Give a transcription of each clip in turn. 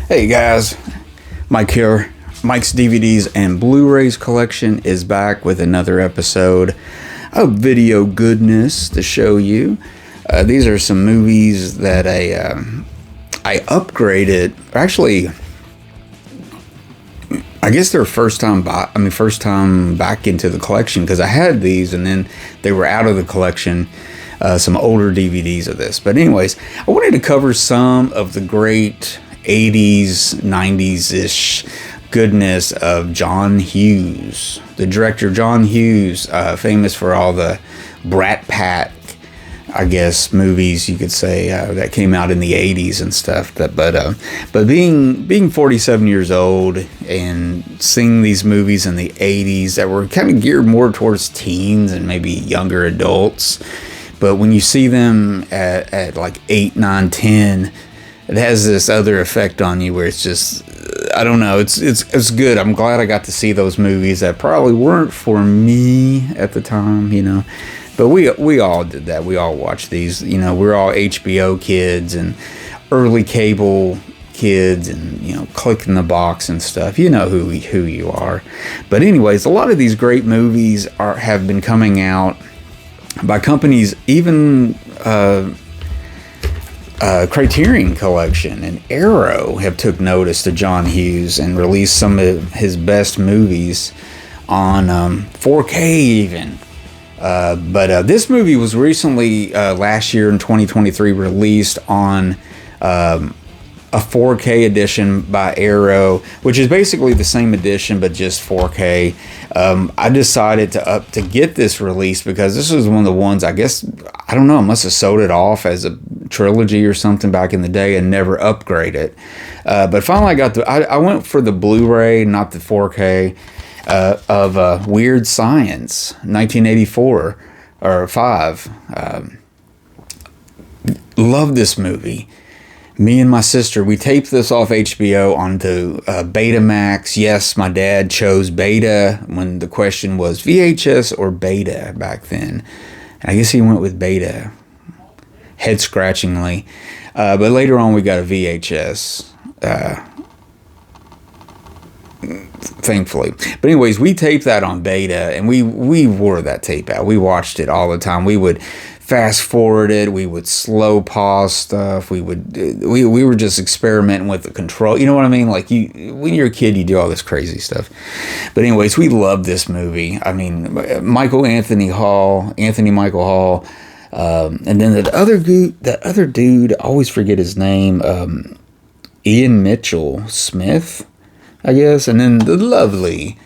Hey guys, Mike here. Mike's DVDs and Blu-rays collection is back with another episode of video goodness to show you. These are some movies that I upgraded. Actually, I guess they're first time back into the collection, because I had these and then they were out of the collection. Some older DVDs of this. But anyways, I wanted to cover some of the great 80s, 90s-ish goodness of John Hughes. The director John Hughes, famous for all the Brat Pack, I guess, movies you could say that came out in the 80s and stuff. But being 47 years old and seeing these movies in the 80s that were kind of geared more towards teens and maybe younger adults, but when you see them at like 8, 9, 10, it has this other effect on you where it's just, I don't know, it's good. I'm glad I got to see those movies that probably weren't for me at the time, you know. But we all did that. We all watched these, you know. We're all HBO kids and early cable kids, and you know, clicking the box and stuff. You know who you are. But anyways, a lot of these great movies have been coming out by companies, even Criterion Collection and Arrow have took notice to John Hughes and released some of his best movies on 4K even. But this movie was recently, last year in 2023, released on a 4K edition by Arrow, which is basically the same edition but just 4K. I decided to get this release because this was one of the ones, I guess, I don't know, I must have sold it off as a trilogy or something back in the day and never upgraded. But finally I went for the Blu-ray, not the 4K, of Weird Science, 1984 or 5. Love this movie. Me and my sister, we taped this off HBO onto Betamax. Yes, my dad chose Beta when the question was VHS or Beta back then. I guess he went with Beta, head-scratchingly. But later on, we got a VHS, thankfully. But anyways, we taped that on Beta, and we wore that tape out. We watched it all the time. We would fast forward it, we would slow pause stuff, we were just experimenting with the control, you know what I mean? Like, when you're a kid, you do all this crazy stuff. But anyways, we loved this movie. I mean, Anthony Michael Hall, and then that other dude, I always forget his name, Ian Mitchell Smith, I guess, and then the lovely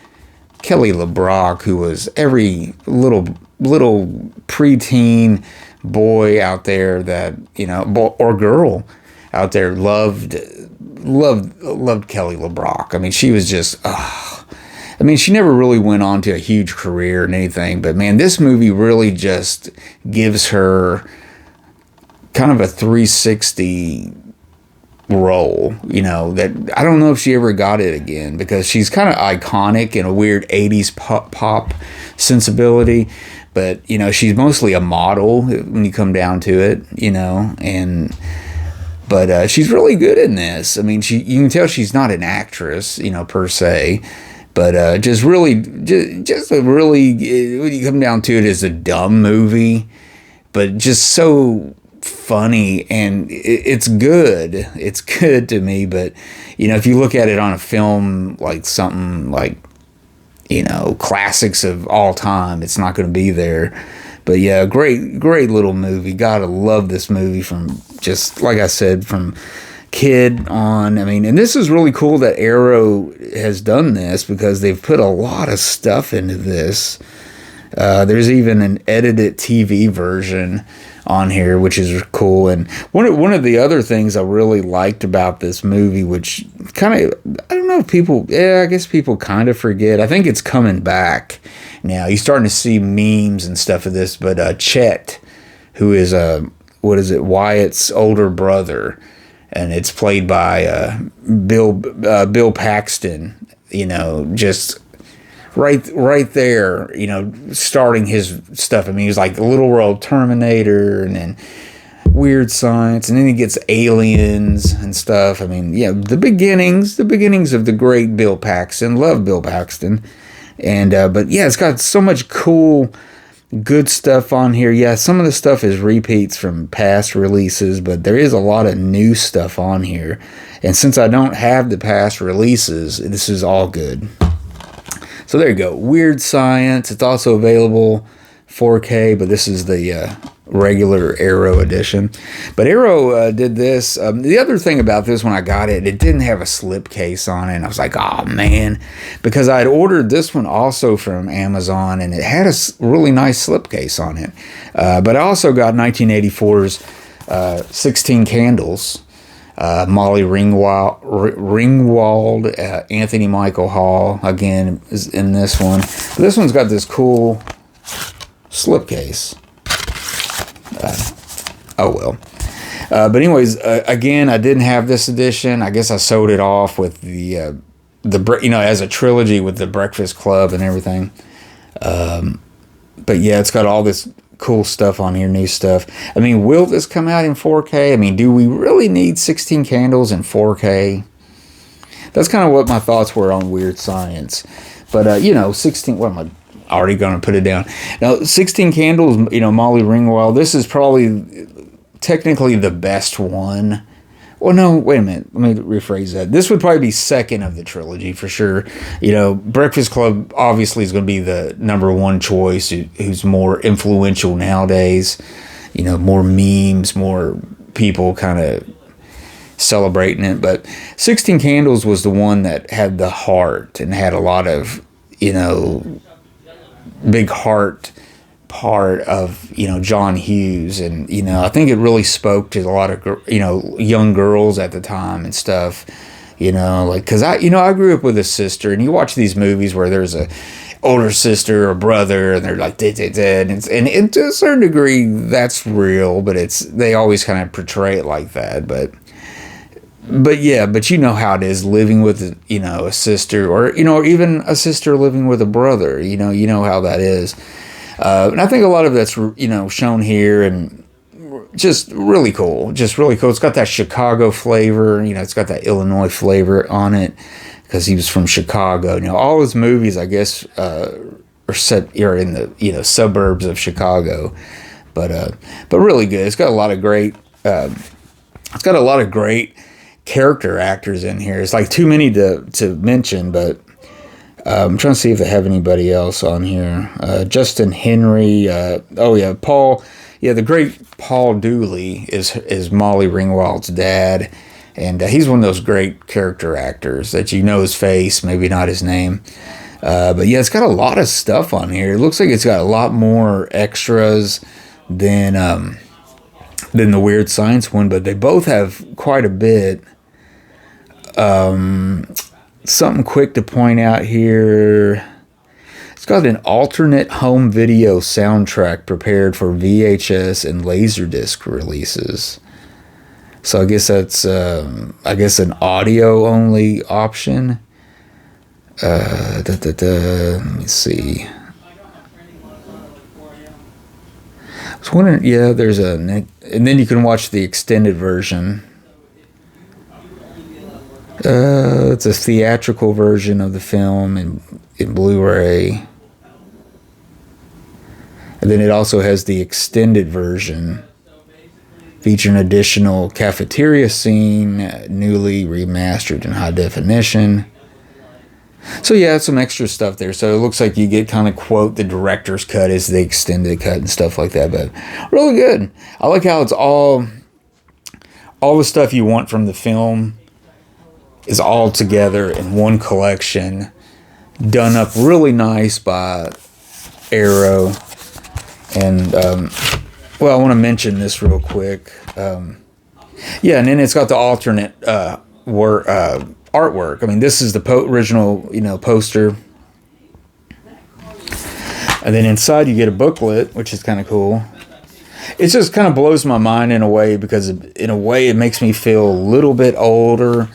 Kelly LeBrock, who was every little preteen boy out there that, you know, or girl out there loved Kelly LeBrock. I mean, she was just, I mean, she never really went on to a huge career or anything, but man, this movie really just gives her kind of a 360 role, you know, that I don't know if she ever got it again, because she's kind of iconic in a weird 80s pop sensibility. But, you know, she's mostly a model when you come down to it, you know, but she's really good in this. I mean, you can tell she's not an actress, you know, per se, but just a really, when you come down to it, it's a dumb movie, but just so funny, and it's good. It's good to me, but, you know, if you look at it on a film, like something like, you know, classics of all time, it's not going to be there. But yeah, great little movie. Gotta love this movie from, just like I said, from kid on. I mean, and this is really cool that Arrow has done this, because they've put a lot of stuff into this. There's even an edited TV version on here, which is cool. And one of the other things I really liked about this movie, which kind of, I don't know if people, I guess people kind of forget. I think it's coming back now. You're starting to see memes and stuff of this, but Chet, who is Wyatt's older brother, and it's played by Bill Paxton, you know, just right there, you know, starting his stuff. I mean, he was like the Little World Terminator, and then Weird Science, and then he gets Aliens and stuff. I mean, yeah, the beginnings of the great Bill Paxton. Love Bill Paxton. And but yeah, it's got so much cool, good stuff on here. Yeah, some of the stuff is repeats from past releases, but there is a lot of new stuff on here. And since I don't have the past releases, this is all good. So there you go, Weird Science. It's also available 4K, but this is the regular Arrow edition. But Arrow did this. The other thing about this, when I got it, it didn't have a slipcase on it. And I was like, oh man, because I had ordered this one also from Amazon, and it had a really nice slipcase on it. But I also got 1984's 16 Candles. Molly Ringwald, Anthony Michael Hall again is in this one. But this one's got this cool slipcase. Oh well. But anyways, again, I didn't have this edition. I guess I sold it off with the as a trilogy with the Breakfast Club and everything. But yeah, it's got all this cool stuff on here, new stuff. I mean, will this come out in 4K? I mean, do we really need 16 Candles in 4K? That's kind of what my thoughts were on Weird Science. But 16. What am I already going to put it down? Now, 16 Candles. Molly Ringwald. This is probably technically the best one. Well, no, wait a minute. Let me rephrase that. This would probably be second of the trilogy for sure. Breakfast Club obviously is going to be the number one choice, who's more influential nowadays. More memes, more people kind of celebrating it. But 16 Candles was the one that had the heart and had a lot of, big heart part of John Hughes, and I think it really spoke to a lot of young girls at the time and stuff, because I grew up with a sister, and you watch these movies where there's a older sister or brother and they're like dead, and to a certain degree that's real, but they always kind of portray it like that, but yeah, but how it is living with a sister, or even a sister living with a brother, how that is. And I think a lot of that's, shown here, and just really cool. Just really cool. It's got that Chicago flavor. It's got that Illinois flavor on it because he was from Chicago. All his movies, I guess, are in the suburbs of Chicago. But really good. It's got a lot of great. It's got a lot of great character actors in here. It's like too many to mention, but. I'm trying to see if they have anybody else on here. Justin Henry. Paul. Yeah, the great Paul Dooley is Molly Ringwald's dad. And he's one of those great character actors that his face, maybe not his name. But yeah, it's got a lot of stuff on here. It looks like it's got a lot more extras than the Weird Science one, but they both have quite a bit. Something quick to point out here. It's got an alternate home video soundtrack prepared for VHS and Laserdisc releases. So I guess that's an audio only option. Let me see. I was wondering, yeah, there's and then you can watch the extended version. It's a theatrical version of the film in Blu-ray. And then it also has the extended version featuring additional cafeteria scene, newly remastered in high definition. So yeah, some extra stuff there. So it looks like you get kind of quote the director's cut as the extended cut and stuff like that. But really good. I like how it's all the stuff you want from the film is all together in one collection, done up really nice by Arrow. And I want to mention this real quick. And then it's got the alternate artwork. I mean, this is the original, poster. And then inside you get a booklet, which is kind of cool. It just kind of blows my mind in a way, because in a way it makes me feel a little bit older.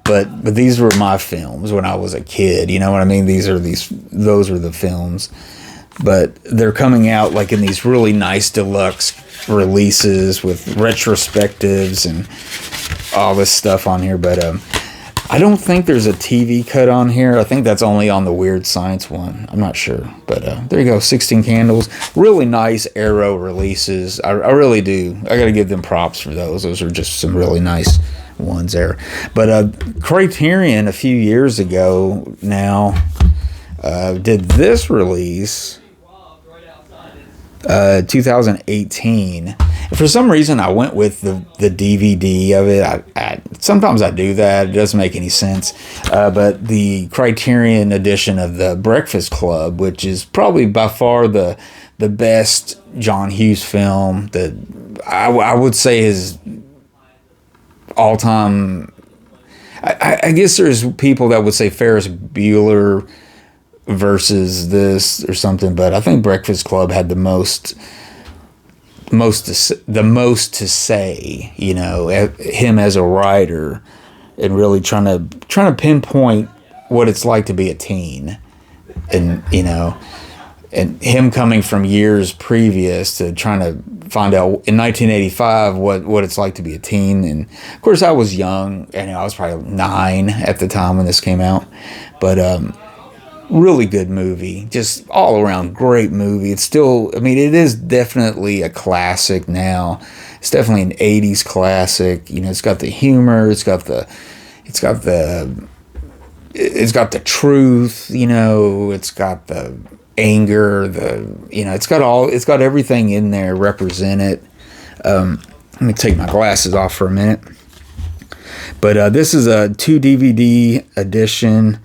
But these were my films when I was a kid. You know what I mean? Those are the films. But they're coming out like in these really nice deluxe releases with retrospectives and all this stuff on here. But I don't think there's a TV cut on here. I think that's only on the Weird Science one. I'm not sure. But there you go, 16 Candles. Really nice Arrow releases. I really do. I got to give them props for those. Those are just some really nice ones there. But Criterion a few years ago now did this release, 2018. For some reason, I went with the DVD of it. Sometimes I do that. It doesn't make any sense. But the Criterion edition of The Breakfast Club, which is probably by far the best John Hughes film, that I would say is all-time. I guess there's people that would say Ferris Bueller versus this or something, but I think Breakfast Club had the most to say, you know, him as a writer, and really trying to pinpoint what it's like to be a teen, and you know, and him coming from years previous to trying to find out in 1985 what it's like to be a teen. And of course I was young, and I was probably 9 at the time when this came out, but really good movie, just all around great movie. It's still, I mean, it is definitely a classic now. It's definitely an 80s classic. You know, it's got the humor, it's got the truth, you know, it's got the anger, it's got everything in there represented. Let me take my glasses off for a minute. But this is a 2 DVD edition.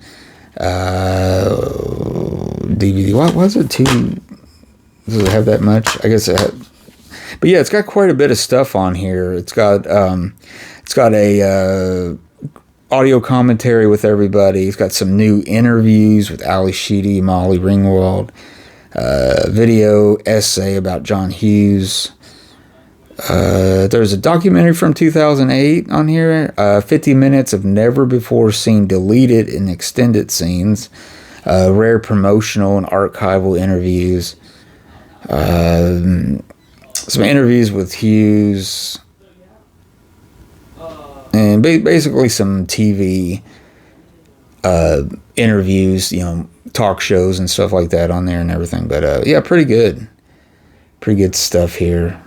DVD. What was it? 2? Does it have that much? I guess it had. But yeah, it's got quite a bit of stuff on here. It's got a audio commentary with everybody. It's got some new interviews with Ali Sheedy, Molly Ringwald, video essay about John Hughes. There's a documentary from 2008 on here, 50 minutes of never before seen deleted and extended scenes, rare promotional and archival interviews, some interviews with Hughes, and basically some TV interviews, you know, talk shows and stuff like that on there and everything. But yeah, pretty good stuff here.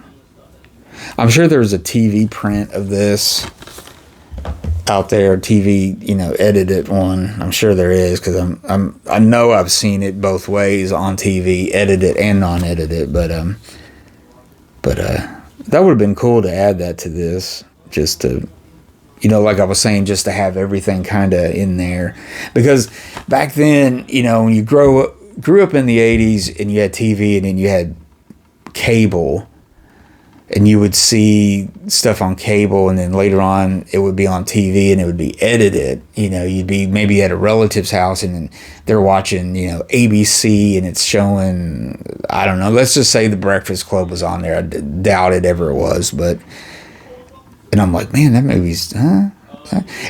I'm sure there's a TV print of this out there, TV, you know, edited one. I'm sure there is, because I know I've seen it both ways on TV, edited and non-edited. But that would have been cool to add that to this, just to, you know, like I was saying, just to have everything kind of in there. Because back then, you know, when you grew up in the 80s and you had TV and then you had cable, and you would see stuff on cable, and then later on it would be on TV and it would be edited. You know, you'd be maybe at a relative's house and they're watching, you know, ABC, and it's showing, I don't know, let's just say The Breakfast Club was on there. I doubt it ever was, but, and I'm like, man, that movie's, huh?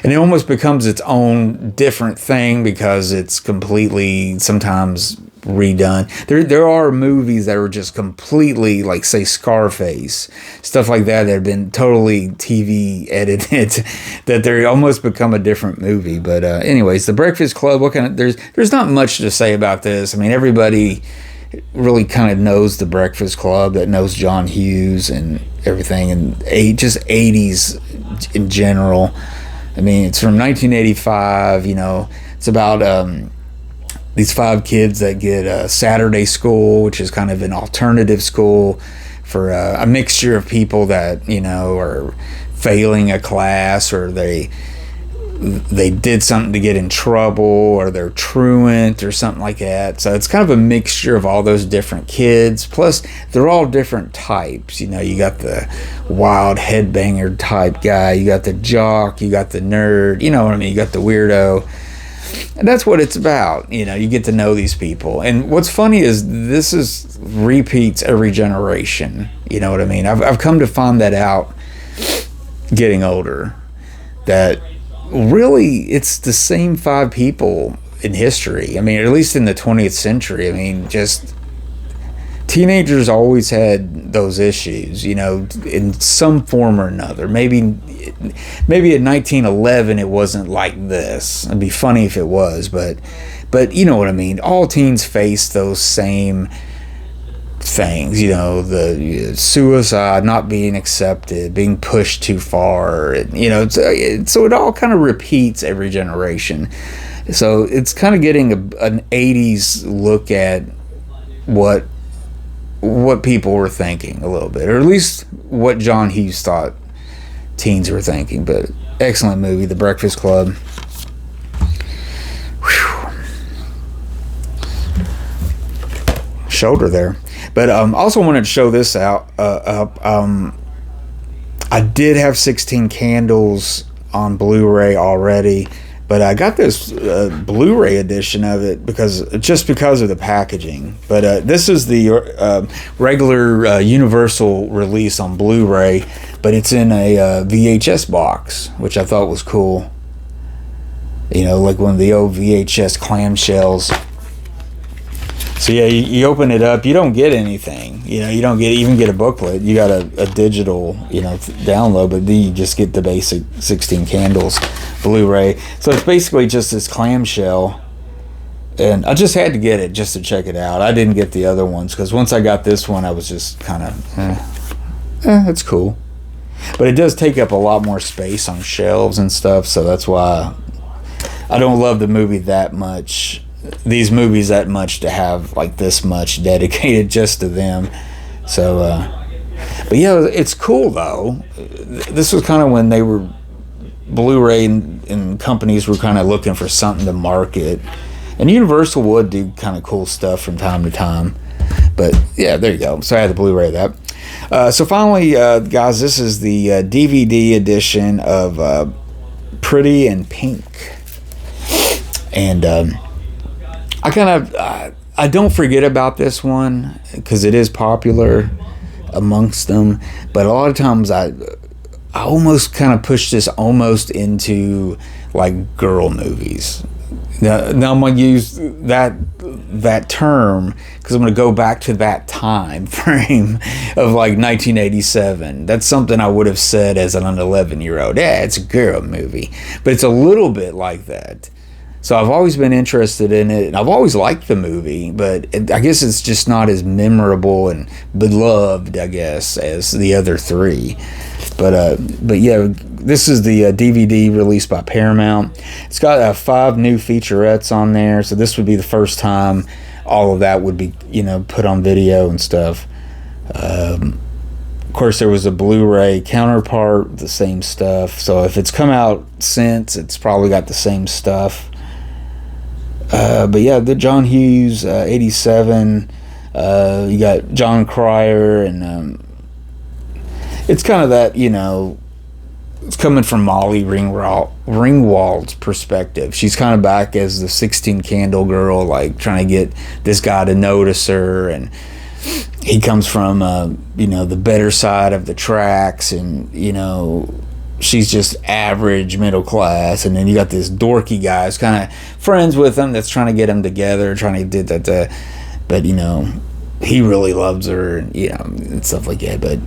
And it almost becomes its own different thing because it's completely sometimes redone. There are movies that are just completely, like, say, Scarface, stuff like that have been totally TV edited, that they almost become a different movie. But anyways, The Breakfast Club, there's not much to say about this. I mean, everybody really kind of knows The Breakfast Club, that knows John Hughes and everything, and just 80s in general. I mean, it's from 1985, you know. It's about these 5 kids that get a Saturday school, which is kind of an alternative school for a mixture of people that, you know, are failing a class, or they did something to get in trouble, or they're truant or something like that. So it's kind of a mixture of all those different kids. Plus, they're all different types. You know, you got the wild headbanger type guy, you got the jock, you got the nerd, you know what I mean? You got the weirdo. And that's what it's about. You know, you get to know these people. And what's funny is this repeats every generation. You know what I mean? I've come to find that out getting older, that really it's the same 5 people in history. I mean, at least in the 20th century. I mean, just teenagers always had those issues, you know, in some form or another. Maybe in 1911 it wasn't like this. It'd be funny if it was, but you know what I mean. All teens face those same things, you know, the suicide, not being accepted, being pushed too far, you know. So it all kind of repeats every generation. So it's kind of getting an 80s look at what people were thinking a little bit, or at least what John Hughes thought teens were thinking. But excellent movie, The Breakfast Club. Whew. Shoulder there. But also wanted to show this out. I did have 16 Candles on Blu-ray already, but I got this Blu-ray edition of it because of the packaging. But this is the regular Universal release on Blu-ray, but it's in a VHS box, which I thought was cool. You know, like one of the old VHS clamshells. So yeah, you open it up, you don't get anything. You know, you don't even get a booklet. You got a digital, you know, download, but then you just get the basic 16 Candles Blu-ray. So it's basically just this clamshell, and I just had to get it just to check it out. I didn't get the other ones because once I got this one, I was just kind of, it's cool. But it does take up a lot more space on shelves and stuff, so that's why I don't love the movie that much. These movies that much to have like this much dedicated just to them. So but yeah, it's cool though. This was kind of when they were Blu-ray and companies were kind of looking for something to market, and Universal would do kind of cool stuff from time to time. But yeah, there you go. So I had the Blu-ray of that. So finally, guys, this is the DVD edition of Pretty in Pink, and I don't forget about this one because it is popular amongst them, but a lot of times I almost kind of push this almost into like girl movies. Now I'm going to use that term because I'm going to go back to that time frame of like 1987. That's something I would have said as an 11-year-old. Yeah, it's a girl movie, but it's a little bit like that. So I've always been interested in it, and I've always liked the movie, but I guess it's just not as memorable and beloved, I guess, as the other three. But yeah, this is the DVD released by Paramount. It's got 5 new featurettes on there, so this would be the first time all of that would be, you know, put on video and stuff. Of course, there was a Blu-ray counterpart, the same stuff. So if it's come out since, it's probably got the same stuff. But yeah, the John Hughes, 87, you got John Cryer, and it's kind of that, you know, it's coming from Molly Ringwald's perspective. She's kind of back as the 16 Candle girl, like trying to get this guy to notice her, and he comes from, you know, the better side of the tracks, and, you know, she's just average middle class, and then you got this dorky guy who's kind of friends with him that's trying to get them together, trying to do that, but you know, he really loves her, and you know, and stuff like that. But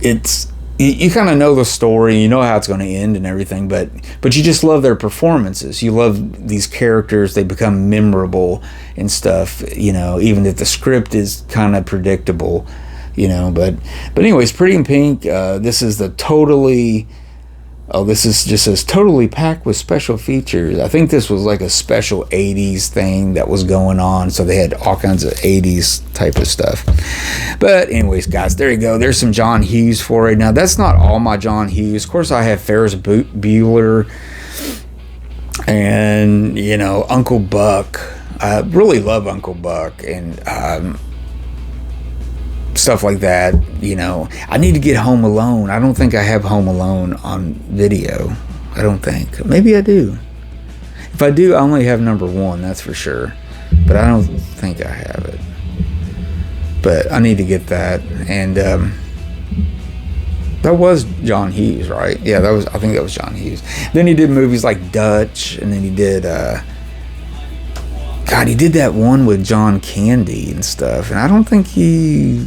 it's, you kind of know the story, you know how it's going to end and everything, but you just love their performances. You love these characters; they become memorable and stuff. You know, even if the script is kind of predictable, you know. But anyways, Pretty in Pink. This is the totally. Oh, this is just says totally packed with special features. I think this was like a special 80s thing that was going on, so they had all kinds of 80s type of stuff. But anyways, guys, there you go. There's some John Hughes for it. Now, that's not all my John Hughes. Of course, I have Ferris Bueller and, you know, Uncle Buck. I really love Uncle Buck, and stuff like that. You know, I need to get Home Alone. I don't think I have Home Alone on video. I don't think. Maybe I do. If I do, I only have number 1, that's for sure. But I don't think I have it. But I need to get that. And that was John Hughes, right? Yeah, I think that was John Hughes. Then he did movies like Dutch, and then he did God, he did that one with John Candy and stuff, and I don't think he.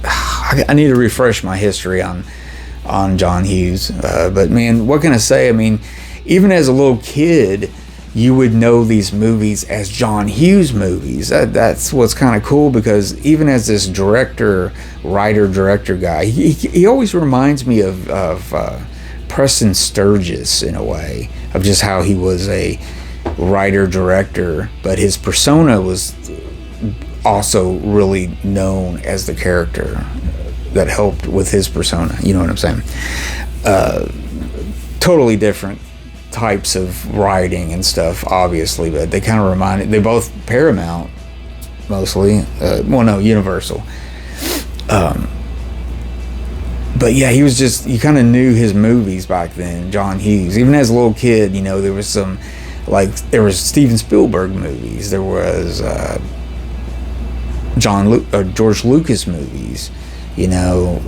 I need to refresh my history on John Hughes, but man, what can I say? I mean, even as a little kid, you would know these movies as John Hughes movies. That's what's kind of cool, because even as this writer-director guy, he always reminds me of Preston Sturges in a way, of just how he was a writer-director, but his persona was also really known as the character that helped with his persona. You know what I'm saying? Totally different types of writing and stuff, obviously, but they kind of reminded. They both Paramount, mostly. Well, no, Universal. But yeah, he was just, you kind of knew his movies back then, John Hughes. Even as a little kid, you know, there was some, like, there was Steven Spielberg movies. There was George Lucas movies. You know,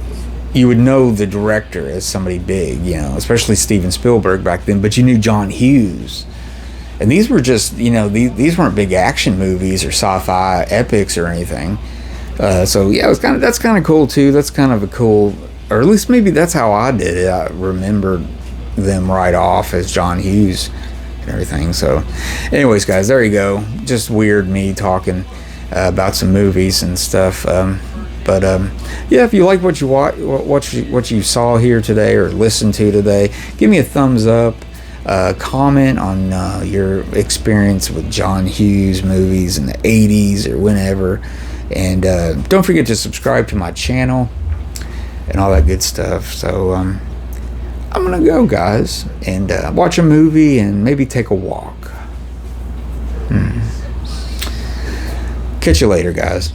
you would know the director as somebody big, you know, especially Steven Spielberg back then, but you knew John Hughes. And these were just, you know, these weren't big action movies or sci-fi epics or anything. So yeah, that's kind of cool too. That's kind of a cool, or at least maybe that's how I did it. I remembered them right off as John Hughes and everything. So anyways, guys, there you go. Just weird me talking about some movies and stuff. But yeah, if you like what you saw here today or listened to today, give me a thumbs up. Comment on your experience with John Hughes movies in the 80s or whenever. And don't forget to subscribe to my channel and all that good stuff. So I'm going to go, guys, and watch a movie and maybe take a walk. Catch you later, guys.